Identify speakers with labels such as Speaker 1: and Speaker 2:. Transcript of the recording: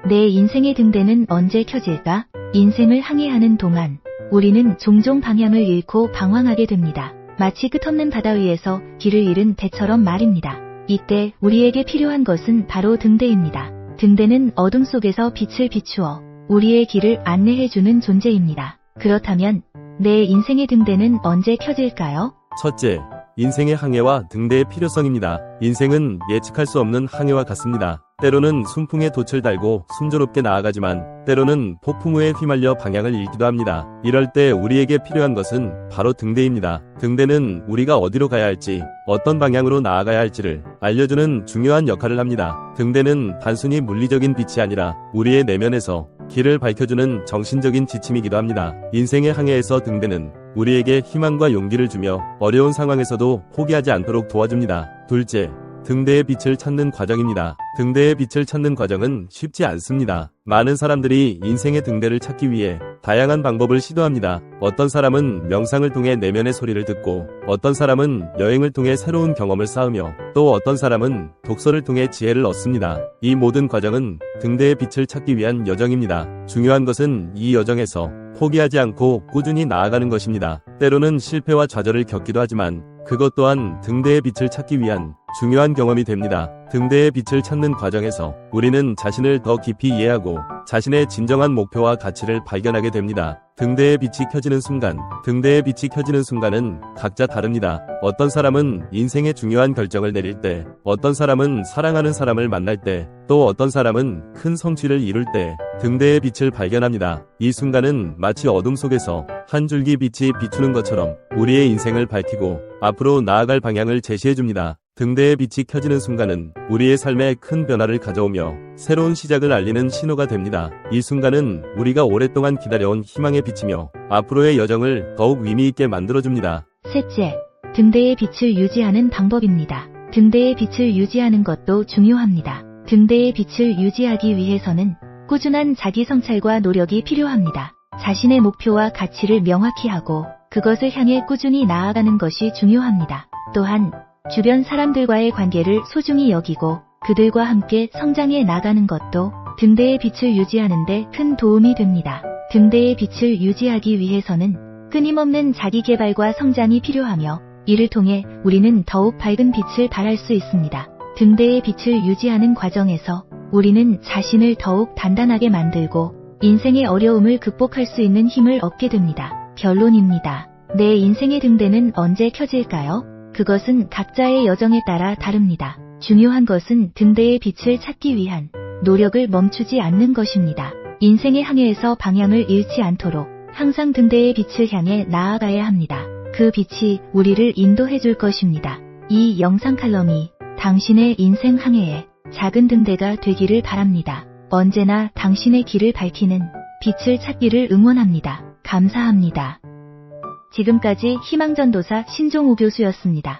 Speaker 1: 내 인생의 등대는 언제 켜질까? 인생을 항해하는 동안 우리는 종종 방향을 잃고 방황하게 됩니다. 마치 끝없는 바다 위에서 길을 잃은 배처럼 말입니다. 이때 우리에게 필요한 것은 바로 등대입니다. 등대는 어둠 속에서 빛을 비추어 우리의 길을 안내해주는 존재입니다. 그렇다면 내 인생의 등대는 언제 켜질까요?
Speaker 2: 첫째, 인생의 항해와 등대의 필요성입니다. 인생은 예측할 수 없는 항해와 같습니다. 때로는 순풍에 돛을 달고 순조롭게 나아가지만 때로는 폭풍우에 휘말려 방향을 잃기도 합니다. 이럴 때 우리에게 필요한 것은 바로 등대입니다. 등대는 우리가 어디로 가야 할지, 어떤 방향으로 나아가야 할지를 알려주는 중요한 역할을 합니다. 등대는 단순히 물리적인 빛이 아니라 우리의 내면에서 길을 밝혀주는 정신적인 지침이기도 합니다. 인생의 항해에서 등대는 우리에게 희망과 용기를 주며 어려운 상황에서도 포기하지 않도록 도와줍니다. 둘째, 등대의 빛을 찾는 과정입니다. 등대의 빛을 찾는 과정은 쉽지 않습니다. 많은 사람들이 인생의 등대를 찾기 위해 다양한 방법을 시도합니다. 어떤 사람은 명상을 통해 내면의 소리를 듣고, 어떤 사람은 여행을 통해 새로운 경험을 쌓으며, 또 어떤 사람은 독서를 통해 지혜를 얻습니다. 이 모든 과정은 등대의 빛을 찾기 위한 여정입니다. 중요한 것은 이 여정에서 포기하지 않고 꾸준히 나아가는 것입니다. 때로는 실패와 좌절을 겪기도 하지만 그것 또한 등대의 빛을 찾기 위한 중요한 경험이 됩니다. 등대의 빛을 찾는 과정에서 우리는 자신을 더 깊이 이해하고 자신의 진정한 목표와 가치를 발견하게 됩니다. 등대의 빛이 켜지는 순간은 각자 다릅니다. 어떤 사람은 인생의 중요한 결정을 내릴 때, 어떤 사람은 사랑하는 사람을 만날 때, 또 어떤 사람은 큰 성취를 이룰 때 등대의 빛을 발견합니다. 이 순간은 마치 어둠 속에서 한 줄기 빛이 비추는 것처럼 우리의 인생을 밝히고 앞으로 나아갈 방향을 제시해줍니다. 등대의 빛이 켜지는 순간은 우리의 삶에 큰 변화를 가져오며 새로운 시작을 알리는 신호가 됩니다. 이 순간은 우리가 오랫동안 기다려온 희망의 빛이며 앞으로의 여정을 더욱 의미있게 만들어줍니다.
Speaker 1: 셋째, 등대의 빛을 유지하는 방법입니다. 등대의 빛을 유지하는 것도 중요합니다. 등대의 빛을 유지하기 위해서는 꾸준한 자기 성찰과 노력이 필요합니다. 자신의 목표와 가치를 명확히 하고 그것을 향해 꾸준히 나아가는 것이 중요합니다. 또한 주변 사람들과의 관계를 소중히 여기고 그들과 함께 성장해 나가는 것도 등대의 빛을 유지하는 데 큰 도움이 됩니다. 등대의 빛을 유지하기 위해서는 끊임없는 자기개발과 성장이 필요하며 이를 통해 우리는 더욱 밝은 빛을 발할 수 있습니다. 등대의 빛을 유지하는 과정에서 우리는 자신을 더욱 단단하게 만들고 인생의 어려움을 극복할 수 있는 힘을 얻게 됩니다. 결론입니다. 내 인생의 등대는 언제 켜질까요? 그것은 각자의 여정에 따라 다릅니다. 중요한 것은 등대의 빛을 찾기 위한 노력을 멈추지 않는 것입니다. 인생의 항해에서 방향을 잃지 않도록 항상 등대의 빛을 향해 나아가야 합니다. 그 빛이 우리를 인도해 줄 것입니다. 이 영상 칼럼이 당신의 인생 항해에 작은 등대가 되기를 바랍니다. 언제나 당신의 길을 밝히는 빛을 찾기를 응원합니다. 감사합니다. 지금까지 희망전도사 신종우 교수였습니다.